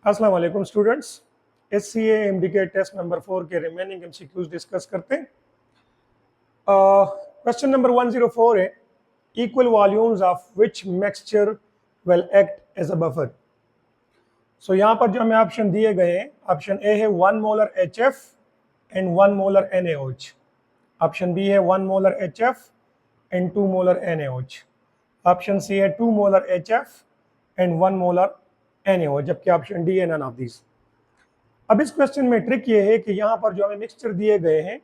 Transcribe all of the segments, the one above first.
अस्सलाम वालेकुम students. SCA MDK test number 4 के रिमेनिंग MCQs डिस्कस करते हैं। क्वेश्चन नंबर 104 है, equal volumes of which mixture will act as a buffer. So यहाँ पर जो हमें ऑप्शन दिए गए हैं, ऑप्शन ए है 1 molar HF and 1 molar NaOH, option B है 1 molar HF and 2 molar NaOH, option C है 2 molar HF and 1 molar NaOH, जबकि ऑप्शन डी है नन ऑफ दीज। अब इस क्वेश्चन में ट्रिक ये है कि यहाँ पर जो हमें मिक्सचर दिए गए हैं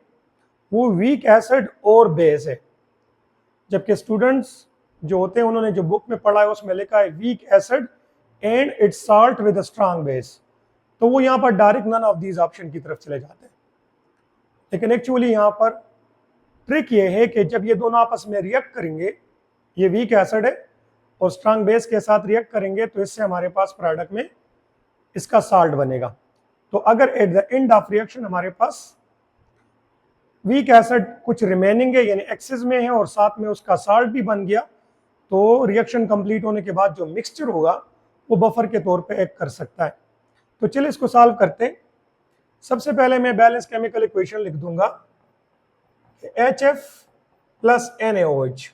वो वीक एसिड और बेस है, जबकि स्टूडेंट्स जो होते हैं उन्होंने जो बुक में पढ़ा है उसमें लिखा है weak acid and its salt with a strong base, तो वो यहाँ पर direct none of these option की तरफ चले जाते हैं। लेकिन एक्चुअली यहाँ पर ट्रिक ये है कि जब ये दोनों आपस में रिएक्ट करेंगे, ये वीक एसिड है और स्ट्रांग बेस के साथ रिएक्ट करेंगे, तो इससे हमारे पास प्रोडक्ट में इसका साल्ट बनेगा। तो अगर eight the end of reaction हमारे पास वीक एसिड कुछ रिमेनिंग है यानी एक्सेस में है और साथ में उसका साल्ट भी बन गया, तो रिएक्शन कंप्लीट होने के बाद जो मिक्सचर होगा वो बफर के तौर पे एक्ट कर सकता है। तो चलिए इसको सॉल्व करते हैं। सबसे पहले मैं बैलेंस केमिकल इक्वेशन लिख दूंगा, HF plus NaOH,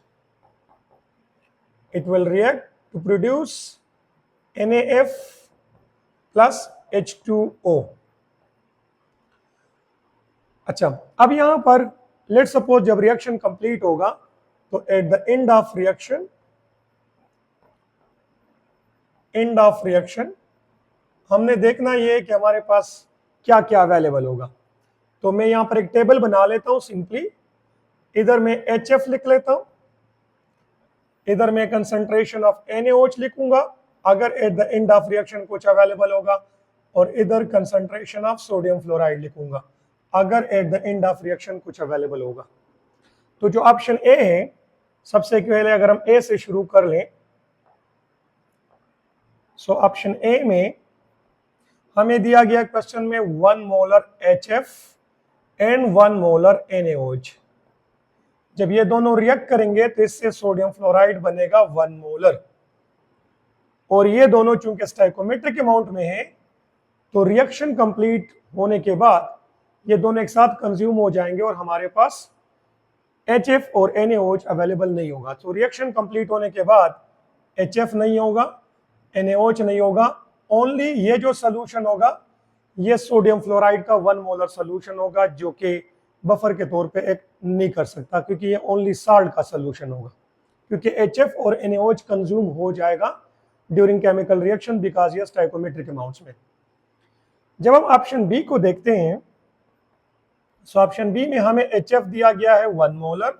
it will react to produce NaF plus H2O। अच्छा, अब यहां पर लेट सपोज जब रिएक्शन कंप्लीट होगा तो at the end of reaction हमने देखना ये है कि हमारे पास क्या क्या अवेलेबल होगा। तो मैं यहां पर एक टेबल बना लेता हूं सिंपली। इधर मैं HF लिख लेता हूं, इधर मैं कंसंट्रेशन ऑफ NaOH लिखूंगा अगर eight the end of reaction कुछ अवेलेबल होगा, और इधर कंसंट्रेशन ऑफ सोडियम फ्लोराइड लिखूंगा अगर eight the end of reaction कुछ अवेलेबल होगा। तो जो ऑप्शन ए है, सबसे पहले अगर हम ए से शुरू कर लें, सो ऑप्शन ए में हमें दिया गया क्वेश्चन में 1 molar HF and 1 molar NaOH। जब ये दोनों रिएक्ट करेंगे तो इससे सोडियम फ्लोराइड बनेगा 1 मोलर, और ये दोनों चूंकि स्टोइकोमेट्रिक अमाउंट में है तो रिएक्शन कंप्लीट होने के बाद ये दोनों एक साथ कंज्यूम हो जाएंगे और हमारे पास HF और NaOH अवेलेबल नहीं होगा। तो रिएक्शन कंप्लीट होने के बाद HF नहीं होगा, NaOH नहीं होगा, ओनली ये जो सोल्यूशन होगा ये सोडियम फ्लोराइड का 1 मोलर सोल्यूशन होगा, जो कि बफर के तौर पे एक नहीं कर सकता क्योंकि ये ओनली साल्ट का सोल्यूशन होगा, क्योंकि HF और NaOH कंज्यूम हो जाएगा ड्यूरिंग केमिकल रिएक्शन बिकॉज ये स्टोइकोमेट्रिक अमाउंट्स में। जब हम ऑप्शन बी को देखते हैं, सो ऑप्शन बी में हमें HF दिया गया है 1 मोलर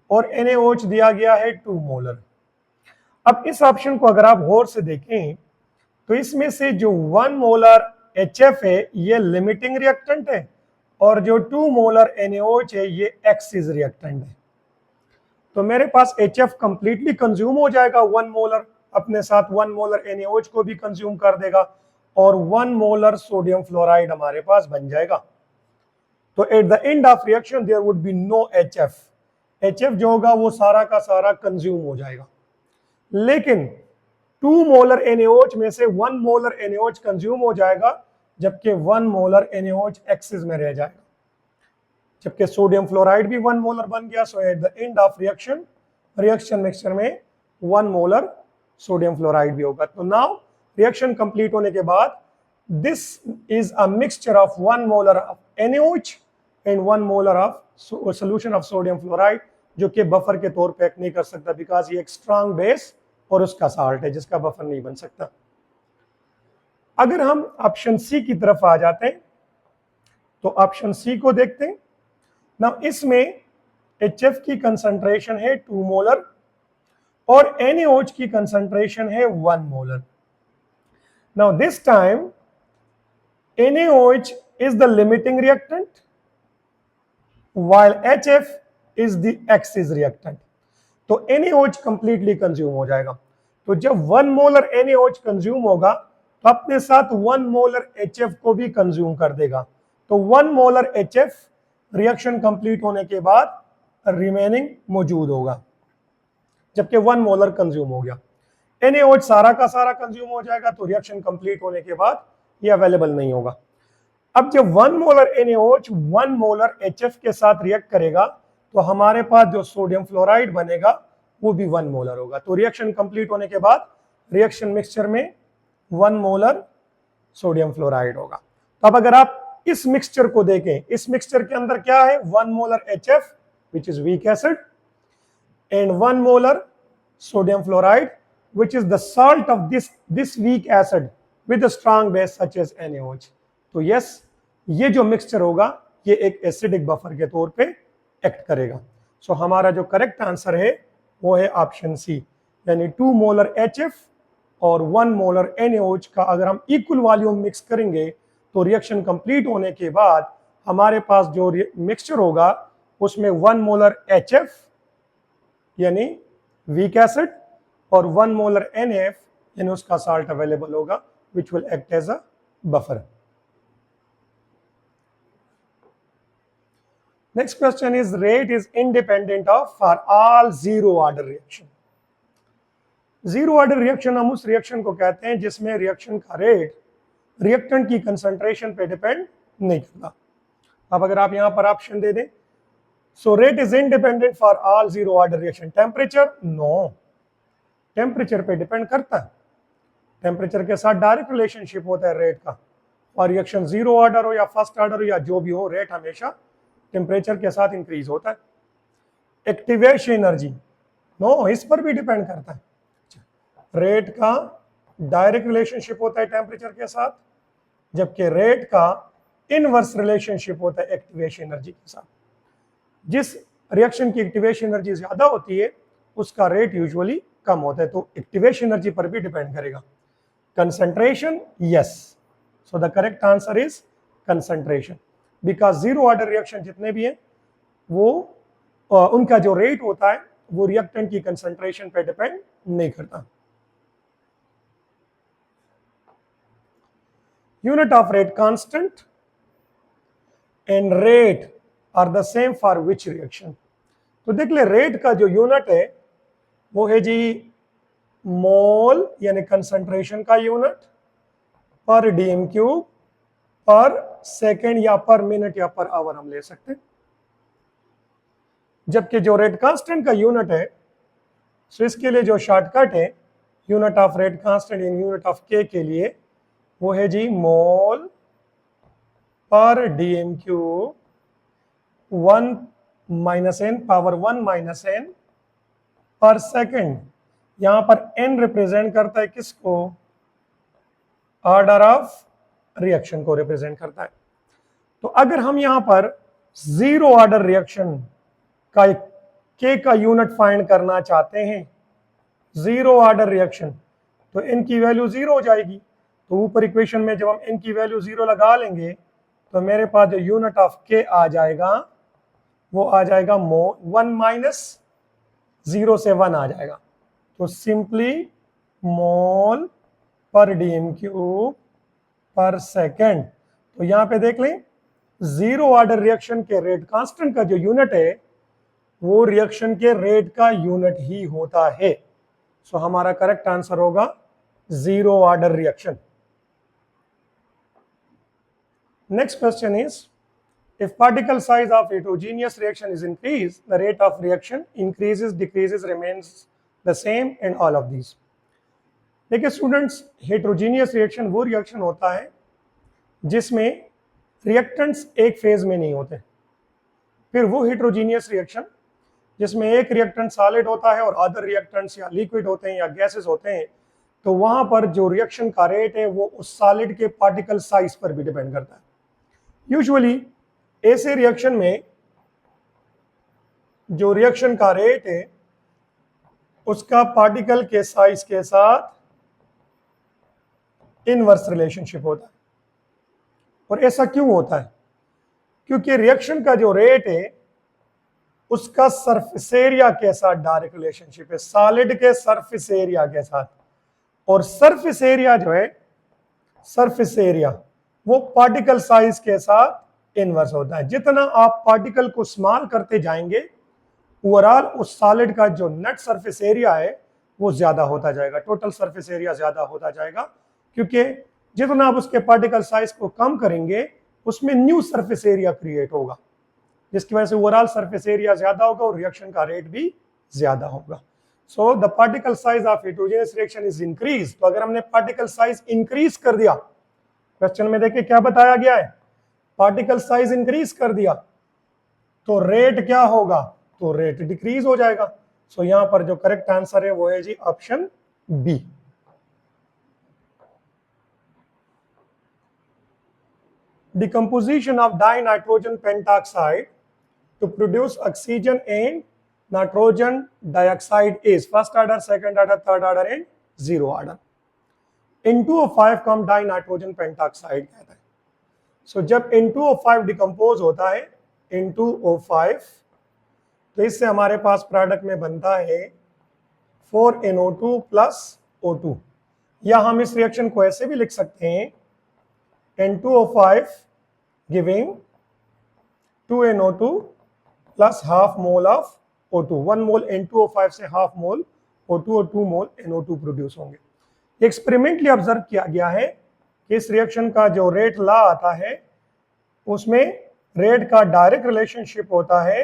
और NaOH दिया गया है 2 मोलर। अब इस ऑप्शन को अगर आप गौर से देखें तो इसमें से जो 1 मोलर HF है ये लिमिटिंग रिएक्टेंट है और जो 2 मोलर NaOH है ये एक्सिस रिएक्टेंट है। तो मेरे पास HF कंप्लीटली कंज्यूम हो जाएगा, 1 मोलर अपने साथ 1 मोलर NaOH को भी कंज्यूम कर देगा और 1 मोलर सोडियम फ्लोराइड हमारे पास बन जाएगा। तो at the end of reaction there would be no HF। HF जो होगा वो सारा का सारा कंज्यूम हो जाएगा, लेकिन 2 मोलर NaOH में से 1 मोलर NaOH कंज्यूम हो जाएगा, जबकि 1 मोलर NaOH एक्सिस में रह जाएगा, जबकि सोडियम फ्लोराइड भी 1 मोलर बन गया। So at the end of reaction mixture में 1 मोलर सोडियम फ्लोराइड भी होगा। तो नाउ रिएक्शन कंप्लीट होने के बाद this is a mixture of 1 molar of NaOH and 1 molar of solution of sodium fluoride, जो कि बफर के तौर पे एक्ट नहीं कर सकता बिकॉज ये एक स्ट्रांग बेस और उसका साल्ट है जिसका बफर नहीं बन सकता। अगर हम ऑप्शन सी की तरफ आ जाते हैं तो ऑप्शन सी को देखते हैं ना, इसमें HF की कंसंट्रेशन है 2 मोलर और NaOH की कंसंट्रेशन है 1 molar. Now this time NaOH is the limiting reactant while HF is the excess reactant। तो NaOH completely consume हो जाएगा। तो जब 1 मोलर NaOH कंज्यूम होगा तो अपने साथ 1 मोलर HF को भी कंज्यूम कर देगा। तो 1 मोलर HF रिएक्शन कंप्लीट होने के बाद रिमेनिंग मौजूद होगा, जबकि 1 मोलर कंज्यूम हो गया। NaOH सारा का सारा कंज्यूम हो जाएगा, तो रिएक्शन कंप्लीट होने के बाद ये अवेलेबल नहीं होगा। अब जब 1 मोलर NaOH 1 मोलर HF के साथ रिएक्ट करेगा तो हमारे पास जो सोडियम फ्लोराइड बनेगा वो भी 1 मोलर होगा। तो रिएक्शन कंप्लीट होने के बाद रिएक्शन मिक्सचर में 1 मोलर सोडियम फ्लोराइड होगा। तो अब अगर आप इस मिक्सचर को देखें, इस मिक्सचर के अंदर क्या है, 1 molar HF which is weak acid and 1 molar sodium fluoride which is the salt of this weak acid with a strong base such as NaOH। तो यस, ये जो मिक्सचर होगा ये एक एसिडिक बफर के तौर पे एक्ट करेगा। सो हमारा जो करेक्ट आंसर है वो है ऑप्शन सी, यानी 2 मोलर HF और 1 मोलर NaOH का अगर हम इक्वल वॉल्यूम मिक्स करेंगे तो रिएक्शन कंप्लीट होने के बाद हमारे पास जो मिक्सचर होगा उसमें 1 मोलर HF यानी वीक एसिड और 1 मोलर NaF यानी उसका साल्ट अवेलेबल होगा which will act as a buffer। Next question is rate is independent of for all zero order reaction। Zero order reaction हम उस रिएक्शन को कहते हैं जिसमें रिएक्शन का रेट रिएक्टेंट की कंसंट्रेशन पे डिपेंड नहीं करता। अब अगर आप यहां पर ऑप्शन दे दें, so rate is independent for all zero order reaction. Temperature, no, temperature पे डिपेंड करता है, टेम्परेचर के साथ डायरेक्ट रिलेशनशिप होता है रेट का। और रिएक्शन जीरो ऑर्डर हो या फर्स्ट ऑर्डर हो या जो भी हो, रेट हमेशा टेम्परेचर के साथ इंक्रीज होता है। एक्टिवेशन एनर्जी, नो, इस पर भी डिपेंड करता है। रेट का डायरेक्ट रिलेशनशिप होता है टेम्परेचर के साथ, जबकि रेट का इनवर्स रिलेशनशिप होता है एक्टिवेशन एनर्जी के साथ। जिस रिएक्शन की एक्टिवेशन एनर्जी ज्यादा होती है उसका रेट यूजुअली कम होता है, तो एक्टिवेशन एनर्जी पर भी डिपेंड करेगा। Concentration, yes, so the correct answer is concentration, because zero order reaction जितने भी हैं वो उनका जो रेट होता है वो रिएक्टेंट की कंसंट्रेशन पे डिपेंड नहीं करता। Unit of rate constant and rate are the same for which reaction। तो देख ले, रेट का जो यूनिट है वो है जी मोल यानी कंसंट्रेशन का यूनिट पर डीएम क्यूब पर सेकेंड या पर मिनट या पर आवर हम ले सकते हैं। जबकि जो रेट कांस्टेंट का यूनिट है, सो इसके लिए जो शॉर्टकट है unit of rate constant in unit of K के लिए वो है जी mole per DM cube 1 minus N power 1 minus N per second. यहां पर एन रिप्रेजेंट करता है किसको, ऑर्डर ऑफ रिएक्शन को रिप्रेजेंट करता है। तो अगर हम यहां पर जीरो ऑर्डर रिएक्शन का के का यूनिट फाइंड करना चाहते हैं, जीरो ऑर्डर रिएक्शन, तो एन की वैल्यू जीरो हो जाएगी। तो ऊपर इक्वेशन में जब हम n की वैल्यू जीरो लगा लेंगे तो मेरे पास जो यूनिट ऑफ k आ जाएगा वो आ जाएगा 1 माइनस 0 से 1 आ जाएगा। तो सिंपली मोल पर डीएम क्यूब पर सेकेंड। तो यहां पे देख लें, जीरो ऑर्डर रिएक्शन के रेट कांस्टेंट का जो यूनिट है वो रिएक्शन के रेट का यूनिट ही होता है। सो हमारा करेक्ट आंसर होगा zero order reaction. Next question is, if particle size of heterogeneous reaction is increased, the rate of reaction increases, decreases, remains the same in all of these। देखिए students, heterogeneous reaction वो reaction होता है जिसमें reactants एक phase में नहीं होते। फिर वो हेटेरोजीनियस रिएक्शन जिसमें एक रिएक्टेंट सॉलिड होता है और अदर रिएक्टेंट्स या लिक्विड होते हैं या गैसेस होते हैं, तो वहां पर जो रिएक्शन का रेट है वो उस सॉलिड के पार्टिकल साइज पर भी डिपेंड करता है। यूजुअली ऐसे रिएक्शन में जो रिएक्शन का रेट है उसका पार्टिकल के साइज के साथ इनवर्स रिलेशनशिप होता है। और ऐसा क्यों होता है? क्योंकि रिएक्शन का जो रेट है उसका सरफेस एरिया के साथ डायरेक्ट रिलेशनशिप है, सॉलिड के सरफेस एरिया के साथ। और सरफेस एरिया जो है, सरफेस एरिया वो पार्टिकल साइज के साथ इनवर्स होता है। जितना आप पार्टिकल को स्मॉल करते जाएंगे, ओवरऑल उस सॉलिड का जो नेट सरफेस एरिया है वो ज्यादा होता जाएगा, टोटल सरफेस एरिया ज्यादा होता जाएगा, क्योंकि जितना आप उसके पार्टिकल साइज को कम करेंगे उसमें न्यू सरफेस एरिया क्रिएट होगा, जिसकी वजह से ओवरऑल सरफेस एरिया ज्यादा होगा और रिएक्शन का रेट भी ज्यादा होगा। So the particle size of heterogeneous reaction is increase. तो अगर हमने पार्टिकल साइज इंक्रीज कर दिया, क्वेश्चन में देखिए क्या बताया गया है, पार्टिकल साइज इंक्रीज कर दिया तो रेट क्या होगा, तो रेट डिक्रीज हो जाएगा। सो यहां पर जो करेक्ट आंसर है वो है जी option B. Decomposition of dinitrogen pentoxide to produce oxygen and nitrogen dioxide is first order, second order, third order and zero order। N2O5 को हम डाइनाइट्रोजन पेंटॉक्साइड कहते हैं। सो जब N2O5 डिकम्पोज होता है N2O5, तो इससे हमारे पास प्रोडक्ट में बनता है 4NO2 प्लस O2, या हम इस रिएक्शन को ऐसे भी लिख सकते हैं N2O5 giving 2NO2 plus half mole of O2, 1 mole N2O5 से हाफ मोल O2 और 2 मोल NO2 प्रोड्यूस होंगे। एक्सपेरिमेंटली ऑब्जर्व किया गया है कि इस रिएक्शन का जो रेट लॉ आता है उसमें रेट का डायरेक्ट रिलेशनशिप होता है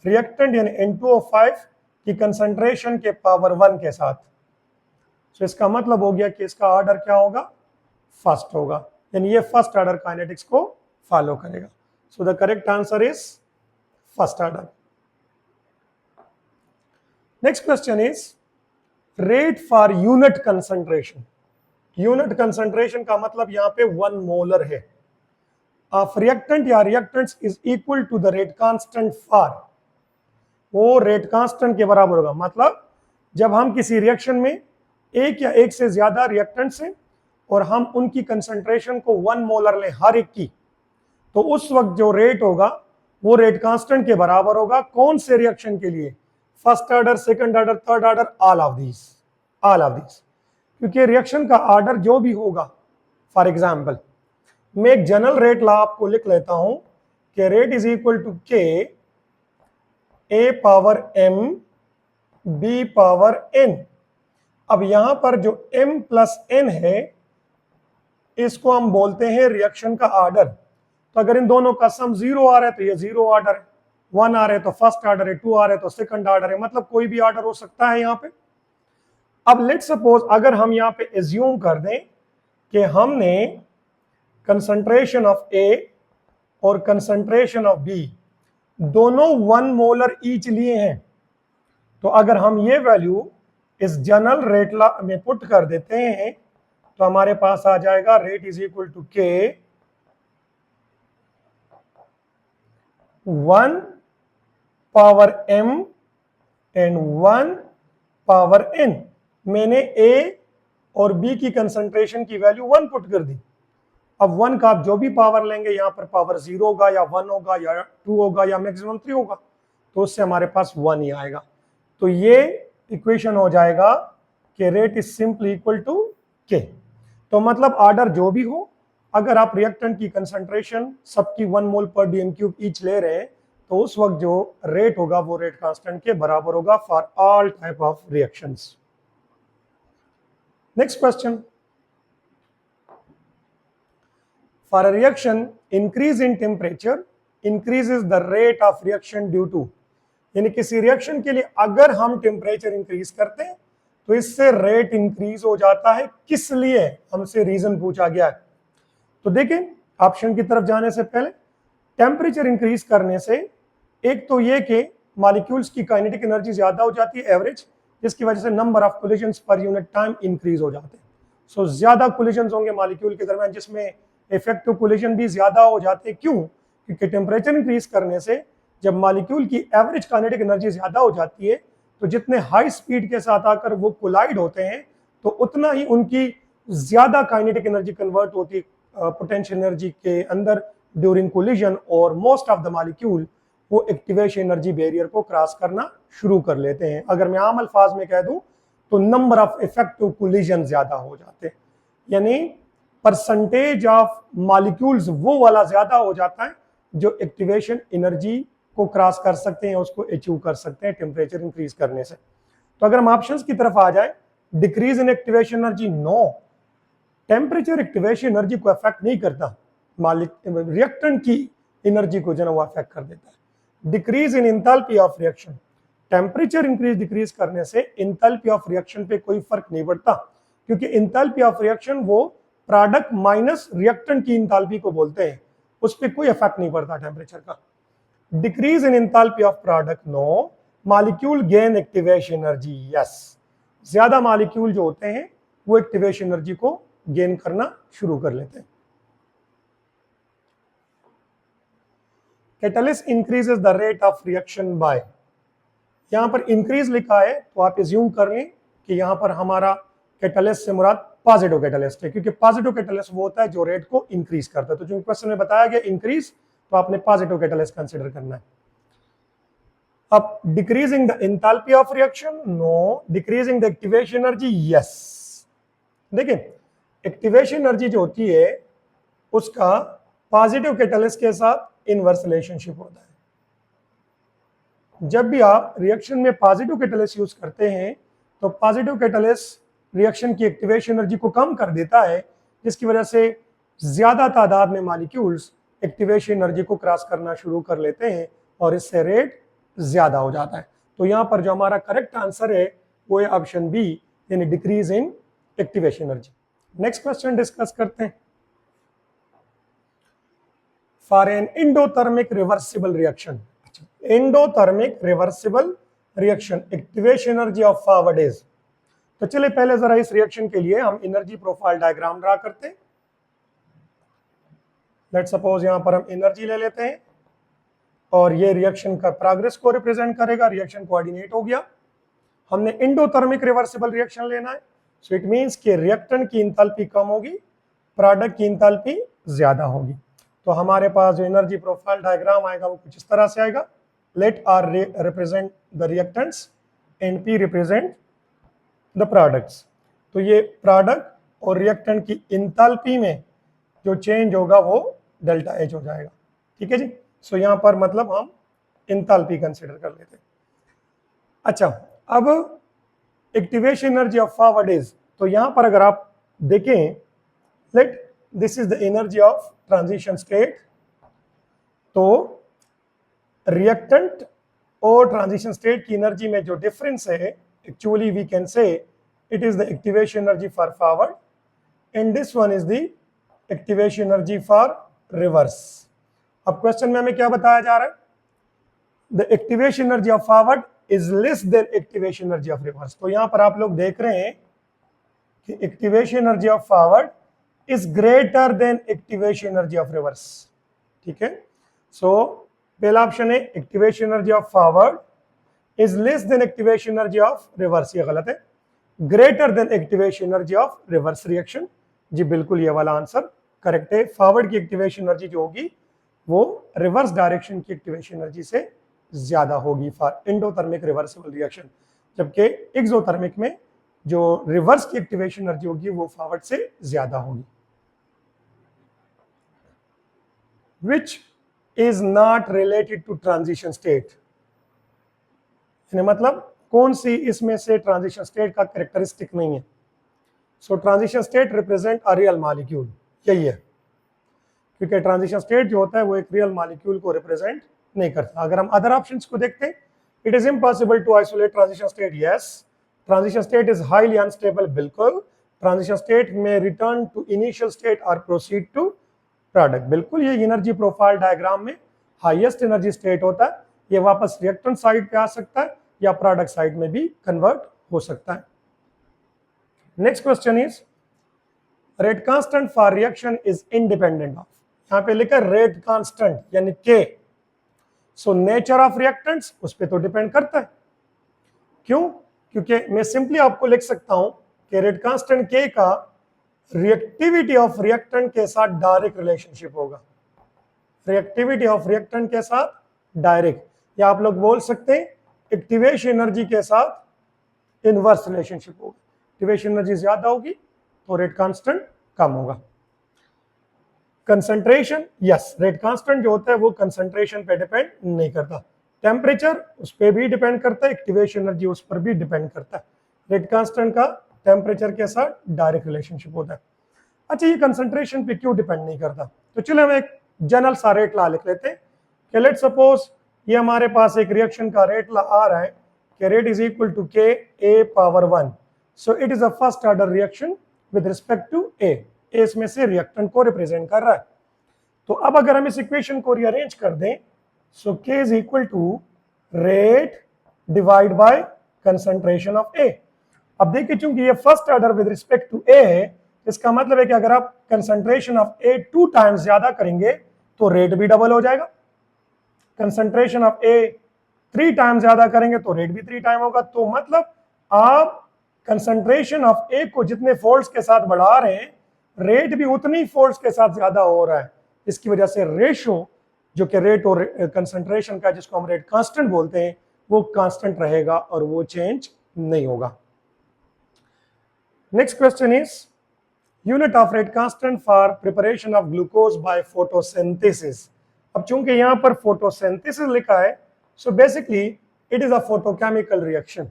रिएक्टेंट यानी N2O5 की कंसंट्रेशन के पावर 1 के साथ। तो इसका मतलब हो गया कि इसका ऑर्डर क्या होगा, फर्स्ट होगा, यानी ये फर्स्ट ऑर्डर काइनेटिक्स को फॉलो करेगा। So the correct answer is first order. Next question is rate for unit concentration. Unit concentration का मतलब यहां पे 1 मोलर है ऑफ रिएक्टेंट या reactants is equal to the rate constant for, वो rate constant के बराबर होगा। मतलब जब हम किसी रिएक्शन में एक या एक से ज्यादा रिएक्टेंट्स हैं और हम उनकी कंसंट्रेशन को 1 मोलर लें हर एक की, तो उस वक्त जो रेट होगा वो रेट कांस्टेंट के बराबर होगा। कौन से रिएक्शन के लिए, first order, second order, third order, all of these. क्योंकि रिएक्शन का ऑर्डर जो भी होगा, फॉर एग्जांपल मैं एक जनरल रेट लॉ आपको लिख लेता हूं कि rate is equal to K A power M B power N. अब यहां पर जो m प्लस n है इसको हम बोलते हैं रिएक्शन का ऑर्डर। तो अगर इन दोनों का सम 0 आ रहा है तो ये 0 ऑर्डर है, 1 आ रहा है तो फर्स्ट ऑर्डर है, 2 आ रहा है तो सेकंड ऑर्डर है, मतलब कोई भी ऑर्डर हो सकता है यहां पे। अब लेट सपोज अगर हम यहां पे एज्यूम कर दें कि हमने कंसंट्रेशन ऑफ ए और कंसंट्रेशन ऑफ बी दोनों 1 मोलर ईच लिए हैं, तो अगर हम ये वैल्यू इस जनरल रेट लॉ में पुट कर देते हैं तो हमारे पास आ जाएगा रेट इज इक्वल टू के 1 power m and 1 power n। मैंने a और b की कंसंट्रेशन की वैल्यू 1 पुट कर दी। अब 1 का आप जो भी पावर लेंगे, यहां पर पावर 0 होगा या 1 होगा या 2 होगा या मैक्सिमम 3 होगा, तो उससे हमारे पास 1 ही आएगा। तो ये इक्वेशन हो जाएगा कि rate is simply equal to K. तो मतलब ऑर्डर जो भी हो, अगर आप रिएक्टेंट की कंसंट्रेशन सबकी 1 मोल पर डीएम क्यूब ईच ले रहे हैं तो उस वक्त जो रेट होगा वो रेट कांस्टेंट के बराबर होगा for all type of reactions. Next question, for a reaction increase in temperature increases the rate of reaction due to, यानी किसी रिएक्शन के लिए अगर हम टेम्परेचर इंक्रीज करते हैं तो इससे रेट इंक्रीज हो जाता है। किस लिए, हमसे रीजन पूछा गया है। तो देखें ऑप्शन की तरफ जाने से पहले टेम्परेचर इंक्रीज करने से एक तो ये कि मॉलिक्यूल्स की काइनेटिक एनर्जी ज्यादा हो जाती है एवरेज, जिसकी वजह से number of collisions per unit time increase हो जाते हैं। सो ज्यादा कोलिजन्स होंगे मॉलिक्यूल के दरमियान, जिसमें इफेक्टिव कोलिजन भी ज्यादा हो जाते हैं। क्यों? क्योंकि टेम्परेचर इंक्रीज करने से जब मॉलिक्यूल की एवरेज काइनेटिक एनर्जी ज्यादा हो जाती है तो जितने हाई स्पीड के साथ आकर वो कोलाइड होते हैं तो उतना ही उनकी ज्यादा काइनेटिक एनर्जी कन्वर्ट होती है पोटेंशियल एनर्जी के अंदर ड्यूरिंग कोलिजन, और मोस्ट ऑफ द मॉलिक्यूल वो एक्टिवेशन एनर्जी बैरियर को क्रॉस करना शुरू कर लेते हैं। अगर मैं आम अल्फाज में कह दूं तो नंबर ऑफ इफेक्टिव कोलिजन ज्यादा हो जाते हैं, यानी परसेंटेज ऑफ मॉलिक्यूल्स वो वाला ज्यादा हो जाता है जो एक्टिवेशन एनर्जी को क्रॉस कर सकते हैं, उसको अचीव कर सकते हैं टेम्परेचर इंक्रीज करने से। तो अगर हम ऑप्शंस की तरफ आ जाए, decrease in activation energy, no, temperature activation energy को अफेक्ट नहीं करता, मालिक रिएक्टेंट की एनर्जी को जो है वो अफेक्ट कर देता है। Decrease in enthalpy of reaction, temperature increase decrease करने से इंथैल्पी ऑफ रिएक्शन पे कोई फर्क नहीं पड़ता, क्योंकि इंथैल्पी ऑफ रिएक्शन वो प्रोडक्ट माइनस रिएक्टेंट की इंथैल्पी को बोलते हैं, उस पर कोई इफेक्ट नहीं पड़ता टेम्परेचर का। Decrease in enthalpy of product, no, molecule gain activation energy, yes, ज्यादा मॉलिक्यूल जो होते हैं वो एक्टिवेशन एनर्जी को गेन करना शुरू कर लेते हैं। Catalyst increases the rate of reaction by, यहां पर इंक्रीज लिखा है तो आप एज्यूम कर लें कि यहां पर हमारा कैटलिस्ट से मुराद पॉजिटिव कैटलिस्ट है, क्योंकि पॉजिटिव कैटलिस्ट वो होता है जो रेट को इंक्रीज करता है। तो जो क्वेश्चन में बताया गया इंक्रीज, तो आपने पॉजिटिव कैटलिस्ट कंसीडर करना है। अब decreasing the enthalpy of reaction, no, decreasing the activation energy, yes. देखिए एक्टिवेशन एनर्जी जो होती है उसका पॉजिटिव कैटलिस्ट के साथ इनवर्स रिलेशनशिप होता है। जब भी आप रिएक्शन में पॉजिटिव कैटलिस्ट यूज करते हैं तो पॉजिटिव कैटलिस्ट रिएक्शन की एक्टिवेशन एनर्जी को कम कर देता है, जिसकी वजह से ज्यादा तादाद में मॉलिक्यूल्स एक्टिवेशन एनर्जी को क्रॉस करना शुरू कर लेते हैं और इससे रेट ज्यादा हो जाता है। तो यहां पर जो हमारा करेक्ट आंसर है वो है ऑप्शन बी, यानी decrease in activation energy. Next question discuss करते हैं। For an endothermic reversible reaction, endothermic reversible reaction, activation energy of forward is, तो चलिए पहले जरा इस रिएक्शन के लिए हम एनर्जी प्रोफाइल डायग्राम ड्रा करते हैं। लेट्स सपोज यहां पर हम एनर्जी ले लेते हैं और ये रिएक्शन का प्रोग्रेस को रिप्रेजेंट करेगा, रिएक्शन कोऑर्डिनेट हो गया। हमने एंडोथर्मिक रिवर्सिबल रिएक्शन लेना है, सो इट मींस कि रिएक्टेंट की इंथैल्पी कम होगी, प्रोडक्ट की इंथैल्पी ज्यादा होगी। तो हमारे पास जो एनर्जी प्रोफाइल डायग्राम आएगा वो कुछ इस तरह से आएगा। Let R represent the reactants and P represent the products. तो ये प्रोडक्ट और रिएक्टेंट की इंथैल्पी में जो चेंज होगा वो डेल्टा एच हो जाएगा, ठीक है जी। सो यहां पर मतलब हम इंथैल्पी कंसीडर कर लेते हैं। अच्छा, अब activation energy of forward is, तो यहां पर अगर आप देखें, let this is the energy of transition state, तो रिएक्टेंट और ट्रांजिशन स्टेट की एनर्जी में जो डिफरेंस है, actually we can say it is the activation energy for forward and this one is the activation energy for reverse. अब question में हमें क्या बताया जा रहा है, the activation energy of forward is less than activation energy of reverse. तो यहां पर आप लोग देख रहे हैं कि activation energy of forward is greater than activation energy of reverse, ठीक है। सो पहला ऑप्शन है activation energy of forward is less than activation energy of reverse, ये गलत है। Greater than activation energy of reverse reaction, जी बिल्कुल ये वाला आंसर करेक्ट है। फॉरवर्ड की एक्टिवेशन एनर्जी जो होगी वो रिवर्स डायरेक्शन की एक्टिवेशन एनर्जी से ज्यादा होगी फॉर एंडोथर्मिक रिवर्सिबल रिएक्शन, जबकि एक्सोथर्मिक में जो रिवर्स की एक्टिवेशन एनर्जी होगी वो फॉरवर्ड से ज्यादा होगी। Which is not related to transition state, मतलब कौन सी इसमें से ट्रांजिशन स्टेट का कैरेक्टरिस्टिक नहीं है। So transition state represent a real molecule, यही है, क्योंकि ट्रांजिशन स्टेट जो होता है वो एक रियल मॉलिक्यूल को रिप्रेजेंट नहीं करता। अगर हम अदर ऑप्शंस को देखते हैं, it is impossible to isolate transition state, yes. Transition state is highly unstable, बिल्कुल। ट्रांजिशन स्टेट में रिटर्न टू इनिशियल स्टेट और प्रोसीड टू प्रोडक्ट, बिल्कुल। ये एनर्जी प्रोफाइल डायग्राम में हाईएस्ट एनर्जी स्टेट होता है, ये वापस रिएक्टेंट साइड पे आ सकता है या प्रोडक्ट साइड में भी कन्वर्ट हो सकता है। Next question is rate constant for reaction is independent of, यहां पे लिखा रेट कांस्टेंट यानी के। सो नेचर ऑफ रिएक्टेंट्स उस पर तो डिपेंड करता है, क्यों? क्योंकि मैं सिंपली आपको लिख सकता हूं कि रेट कांस्टेंट के का रिएक्टिविटी ऑफ रिएक्टेंट के साथ डायरेक्ट रिलेशनशिप होगा, रिएक्टिविटी ऑफ रिएक्टेंट के साथ डायरेक्ट, या आप लोग बोल सकते हैं एक्टिवेशन एनर्जी के साथ इनवर्स रिलेशनशिप होगा। एक्टिवेशन एनर्जी ज्यादा होगी तो रेट कांस्टेंट कम होगा। कंसंट्रेशन, यस, रेट कांस्टेंट जो होता है वो कंसंट्रेशन पे डिपेंड नहीं करता, टेम्परेचर उस पर भी डिपेंड करता है, एक्टिवेशन एनर्जी उस पर भी डिपेंड करता है। रेट कांस्टेंट का टेम्परेचर के साथ डायरेक्ट रिलेशनशिप होता है। अच्छा, ये कंसंट्रेशन पे क्यों डिपेंड नहीं करता? तो चलो हम एक जनरल सा रेट ला लिख लेते हैं कि लेट सपोज ये हमारे पास एक रिएक्शन का रेट ला आ रहा है कि rate is equal to K A power 1। So it is a first order reaction with respect to A. इसमें से रिएक्टेंट को रिप्रेजेंट कर रहा है। तो अब अगर हम इस इक्वेशन को रीअरेंज कर दें, so K is equal to rate divide by concentration of A. अब देखिए, चूंकि ये first order with respect to A है, इसका मतलब है कि अगर आप कंसंट्रेशन ऑफ ए 2 टाइम्स ज्यादा करेंगे तो रेट भी डबल हो जाएगा। कंसंट्रेशन ऑफ ए 3 टाइम्स ज्यादा करेंगे तो रेट भी 3 टाइम होगा। तो मतलब आप कंसंट्रेशन ऑफ ए को जितने फोल्ड्स के साथ बढ़ा रहे हैं, रेट भी उतनी फोल्ड्स के साथ ज्यादा हो रहा है। इसकी वजह से रेशो जो कि रेट और कंसंट्रेशन का, जिसको हम रेट कांस्टेंट बोलते हैं, वो कांस्टेंट रहेगा और वो चेंज नहीं होगा। Next question is unit of rate constant for preparation of glucose by photosynthesis. अब चूंकि यहां पर फोटोसिंथेसिस लिखा है, so basically it is a photochemical reaction,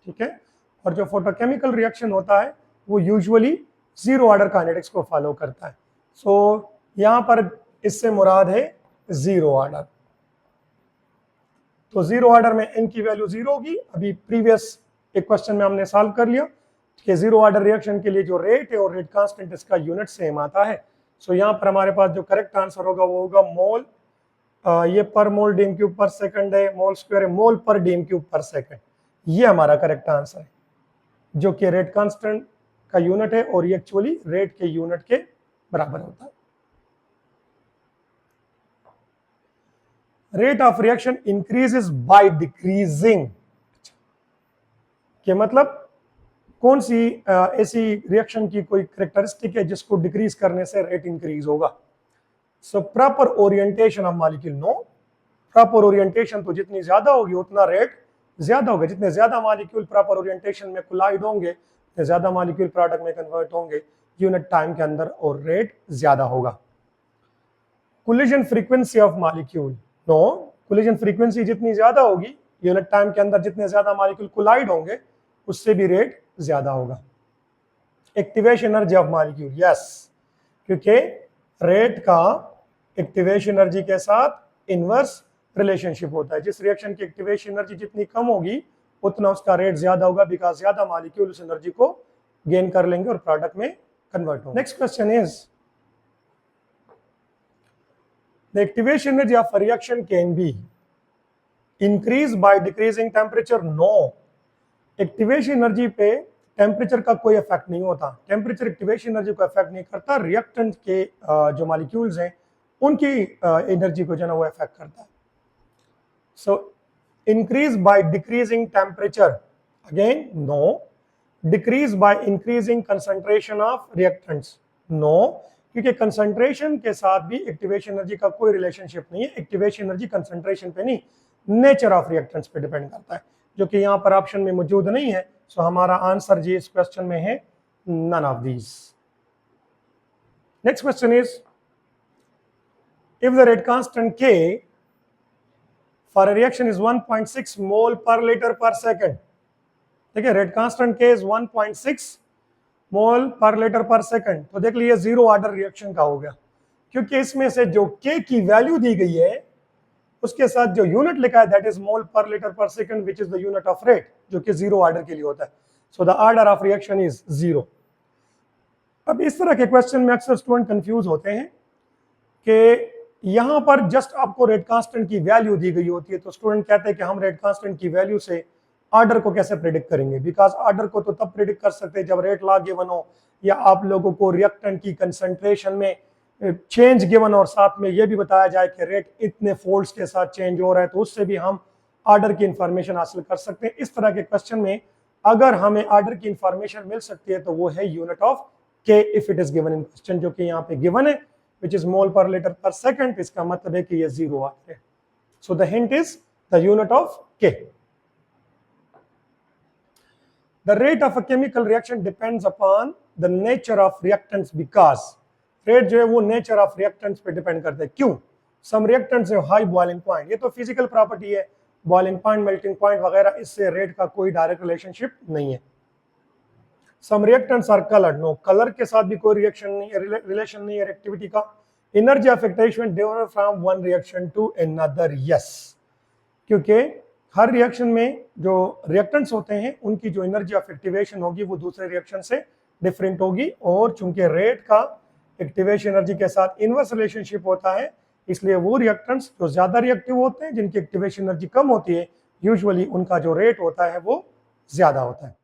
ठीक है। और जो फोटोकेमिकल रिएक्शन होता है वो यूजुअली जीरो ऑर्डर काइनेटिक्स को फॉलो करता है। सो यहां पर इससे मुराद है जीरो ऑर्डर। तो जीरो ऑर्डर में n की वैल्यू 0 होगी। अभी प्रीवियस एक क्वेश्चन में हमने सॉल्व कर लिया कि जीरो ऑर्डर रिएक्शन के लिए जो रेट है और रेट कांस्टेंट इसका यूनिट सेम आता है। सो यहां पर हमारे पास जो करेक्ट आंसर होगा वो होगा मोल, ये पर मोल डीएम क्यूब पर सेकंड है, मोल स्क्वायर है, मोल पर डीएम क्यूब पर सेकंड। ये हमारा करेक्ट आंसर है, जो कि रेट कांस्टेंट का यूनिट है और ये एक्चुअली रेट के यूनिट के बराबर होता है। Rate of reaction increases by decreasing, के मतलब कौन सी ऐसी रिएक्शन की कोई करेक्टरिस्टिक है जिसको डिक्रीज करने से रेट इंक्रीज होगा? So proper orientation of molecule. No, proper orientation तो जितनी ज्यादा होगी उतना रेट ज्यादा होगा। जितने ज्यादा मॉलिक्यूल प्रॉपर ओरिएंटेशन में कोलाइड होंगे, उतने ज्यादा मॉलिक्यूल प्रोडक्ट में कन्वर्ट होंगे यूनिट टाइम के अंदर और रेट ज्यादा होगा। Collision frequency of molecule. No, collision frequency जितनी ज्यादा होगी यूनिट टाइम के अंदर, जितने ज्यादा मॉलिक्यूल कोलाइड होंगे उससे भी रेट ज्यादा होगा। Activation energy of molecule, yes, क्योंकि रेट का एक्टिवेशन एनर्जी के साथ इनवर्स रिलेशनशिप होता है। जिस रिएक्शन की एक्टिवेशन एनर्जी जितनी कम होगी उतना उसका रेट ज्यादा होगा, बिकॉज ज्यादा मॉलिक्यूल उस एनर्जी को गेन कर लेंगे और प्रोडक्ट में कन्वर्ट होगा। Next question is the activation energy of a reaction can be increased by decreasing temperature. No, activation energy पे टेम्परेचर का कोई इफेक्ट नहीं होता। टेम्परेचर एक्टिवेशन एनर्जी को इफेक्ट नहीं करता, रिएक्टेंट के जो मॉलिक्यूल्स हैं उनकी एनर्जी को जो है वो इफेक्ट करता है। So increase by decreasing temperature, again no. Decrease by increasing concentration of reactants, no, क्योंकि कंसंट्रेशन के साथ भी एक्टिवेशन एनर्जी का कोई रिलेशनशिप नहीं है। एक्टिवेशन एनर्जी कंसंट्रेशन पे नहीं, नेचर ऑफ रिएक्टेंट्स पे डिपेंड करता है, जो कि यहाँ पर ऑप्शन में मौजूद नहीं है। सो हमारा आंसर जी इस क्वेश्चन में है none of these. Next question is if the rate constant K for a reaction is 1.6 mole per litre per second. देखिए, rate constant K is 1.6 mole per litre per second. तो देख लीजिए zero order reaction का हो गया, क्योंकि इसमें से जो K की वैल्यू दी गई है उसके साथ जो यूनिट लिखा है that is mole per litre per second, which is the unit of rate, जो कि जीरो ऑर्डर के लिए होता है। So the order of reaction is zero. अब इस तरह के क्वेश्चन में अक्सर स्टूडेंट कंफ्यूज होते हैं कि यहां पर जस्ट आपको रेट कांस्टेंट की वैल्यू दी गई होती है, तो स्टूडेंट कहते हैं कि हम रेट कांस्टेंट की वैल्यू से ऑर्डर को कैसे प्रेडिक्ट करेंगे? बिकॉज ऑर्डर को तो तब प्रेडिक्ट कर सकते हैं जब रेट लॉ गिवन हो, या आप लोगों को रिएक्टेंट की कंसंट्रेशन में चेंज गिवन और साथ में यह भी बताया जाए कि रेट इतने फोल्ड्स के साथ चेंज हो रहा है, तो उससे भी हम ऑर्डर की इंफॉर्मेशन हासिल कर सकते हैं। इस तरह के क्वेश्चन में अगर हमें ऑर्डर की इंफॉर्मेशन मिल सकती है तो वो है unit of K if it is given in question, जो कि यहाँ पे गिवन है, which is mole per litre per second. इसका मतलब है कि ये जीरो आता है। So the hint is the unit of K। The rate of a chemical reaction depends upon the nature of reactants, because rate जो है वो नेचर ऑफ रिएक्टेंट्स पे डिपेंड करता है। क्यों? Some reactants have high boiling point, ये तो physical property है, बॉइलिंग पॉइंट, मेल्टिंग पॉइंट वगैरह, इससे रेट का कोई डायरेक्ट रिलेशनशिप नहीं है। Some reactants are coloured, no, colour के साथ भी कोई रिएक्शन नहीं, रिलेशन नहीं है रिएक्टिविटी का। Energy of activation differ from one reaction to another, yes, क्योंकि हर रिएक्शन में जो रिएक्टेंट्स होते हैं उनकी जो एनर्जी ऑफ एक्टिवेशन होगी वो दूसरे रिएक्शन से डिफरेंट होगी, और चूंकि रेट का एक्टिवेशन एनर्जी के साथ इनवर्स रिलेशनशिप होता है, इसलिए वो रिएक्टेंट्स जो ज्यादा रिएक्टिव होते हैं, जिनकी एक्टिवेशन एनर्जी कम होती है, यूजुअली उनका जो रेट होता है वो ज्यादा होता है।